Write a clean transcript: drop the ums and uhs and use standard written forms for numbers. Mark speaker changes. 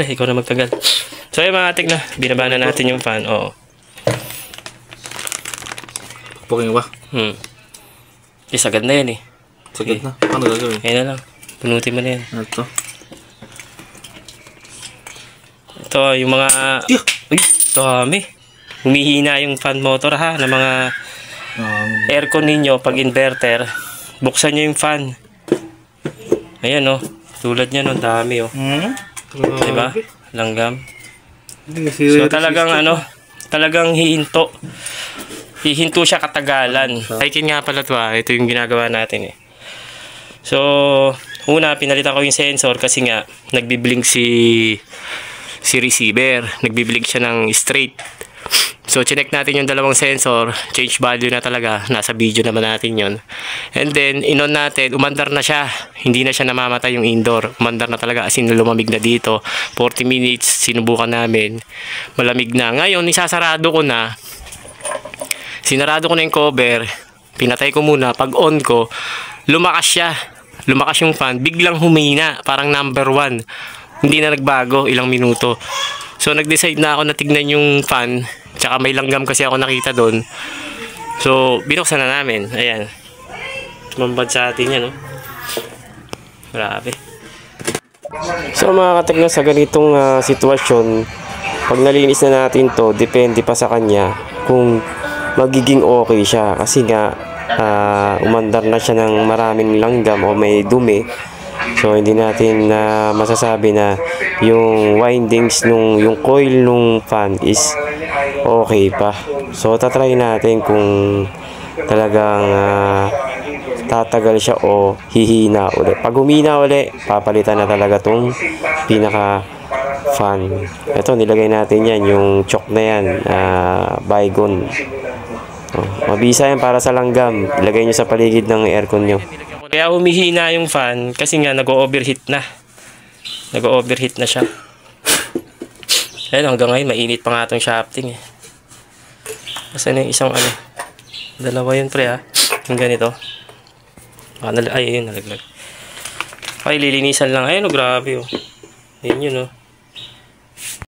Speaker 1: Ikaw na magtagal. So yung mga atik na, binaba na natin yung fan. Oo.
Speaker 2: Puking ba?
Speaker 1: Sagad na yan eh.
Speaker 2: Sagad na? Ano gagawin?
Speaker 1: Ayun na lang. Punutin mo na yan.
Speaker 2: Ito.
Speaker 1: Ito yung mga... Uy, dami. Humihina yung fan motor ha, ng mga aircon ninyo pag inverter. Buksan nyo yung fan. Ayan oh. Tulad niya no, dami oh. Diba? Langgam. So talagang talagang hihinto. Hihinto siya katagalan. Daikin nga pala ito Ito yung ginagawa natin eh. So, una pinalitan ko yung sensor kasi nga nagbi-blink si receiver. Nagbi-blink siya ng straight. So, chinek natin yung dalawang sensor. Change value na talaga. Nasa video naman natin yon. And then, inon natin. Umandar na siya. Hindi na siya namamatay yung indoor. Umandar na talaga. As in, lumamig na dito. 40 minutes. Sinubukan namin. Malamig na. Ngayon, isasarado ko na. Sinarado ko na yung cover. Pinatay ko muna. Pag on ko, lumakas siya. Lumakas yung fan. Biglang humina. Parang number 1. Hindi na nagbago. Ilang minuto. So, nag-decide na ako na tignan yung fan. Tsaka may langgam kasi ako nakita doon. So, binuksan na namin. Ayan. Tumambad sa atin yan, no? Grabe. So, mga katekno, sa ganitong sitwasyon, pag nalinis na natin to, depende pa sa kanya kung magiging okay siya. Kasi nga, umandar na siya ng maraming langgam o may dumi. So hindi natin masasabi na yung windings yung coil nung fan is okay pa. So tatry natin kung talagang tatagal siya o hihina ulit. Pag humina ulit, papalitan na talaga tong pinaka fan. Ito nilagay natin yan, yung choke na yan, Baygon. Mabisa yan para sa langgam. Ilagay nyo sa paligid ng aircon nyo. Kaya humihina yung fan kasi nga nag-overheat na. Nag-overheat na siya. Ayun, hanggang ngayon mainit pa nga itong shafting eh. Kasi yung isang dalawa yun pre ha. Yung ganito. Ay, yun nalaglag. Ay, lilinisan lang. Ayun, grabe oh. Ayun yun oh.